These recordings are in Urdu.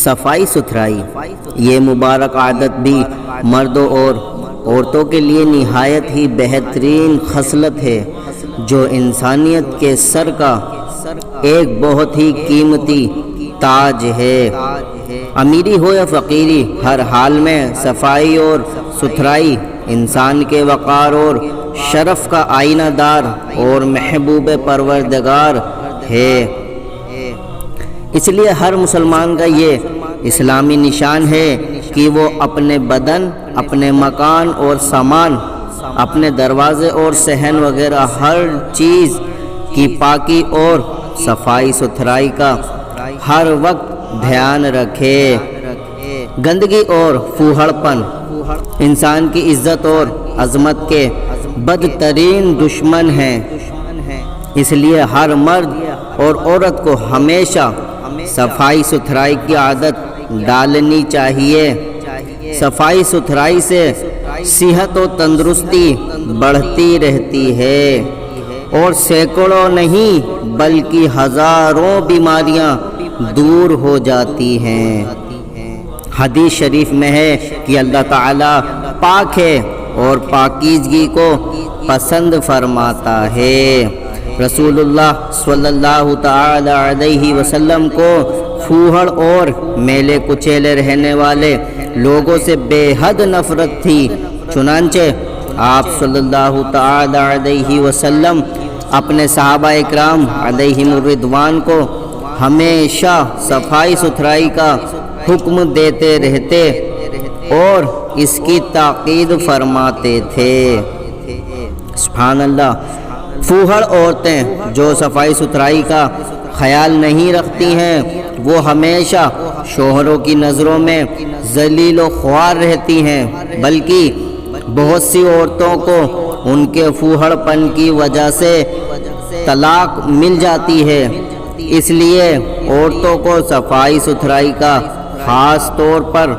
صفائی ستھرائی یہ مبارک عادت بھی مردوں اور عورتوں کے لیے نہایت ہی بہترین خصلت ہے جو انسانیت کے سر کا ایک بہت ہی قیمتی تاج ہے۔ امیری ہو یا فقیری، ہر حال میں صفائی اور ستھرائی انسان کے وقار اور شرف کا آئینہ دار اور محبوب پروردگار ہے۔ اس لیے ہر مسلمان کا یہ اسلامی نشان ہے کہ وہ اپنے بدن، اپنے مکان اور سامان، اپنے دروازے اور صحن وغیرہ ہر چیز کی پاکی اور صفائی ستھرائی کا ہر وقت دھیان رکھے۔ گندگی اور پھوہڑ پن انسان کی عزت اور عظمت کے بدترین دشمن ہیں، اس لیے ہر مرد اور عورت کو ہمیشہ صفائی ستھرائی کی عادت ڈالنی چاہیے۔ صفائی ستھرائی سے صحت و تندرستی بڑھتی رہتی ہے اور سینکڑوں نہیں بلکہ ہزاروں بیماریاں دور ہو جاتی ہیں۔ حدیث شریف میں ہے کہ اللہ تعالیٰ پاک ہے اور پاکیزگی کو پسند فرماتا ہے۔ رسول اللہ صلی اللہ تعالی علیہ وسلم کو پھوہڑ اور میلے کچیلے رہنے والے لوگوں سے بے حد نفرت تھی، چنانچہ آپ صلی اللہ تعالی علیہ وسلم اپنے صحابہ اکرام علیہم الرضوان کو ہمیشہ صفائی ستھرائی کا حکم دیتے رہتے اور اس کی تاکید فرماتے تھے۔ سبحان اللہ۔ پھوہڑ عورتیں جو صفائی ستھرائی کا خیال نہیں رکھتی ہیں وہ ہمیشہ شوہروں کی نظروں میں ذلیل و خوار رہتی ہیں، بلکہ بہت سی عورتوں کو ان کے پھوہڑ پن کی وجہ سے طلاق مل جاتی ہے۔ اس لیے عورتوں کو صفائی ستھرائی کا خاص طور پر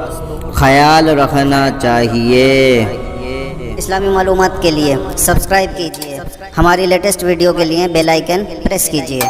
خیال رکھنا چاہیے۔ اسلامی معلومات کے لیے سبسکرائب کیجیے، ہماری لیٹسٹ ویڈیو کے لیے بیل آئیکن پریس کیجیے۔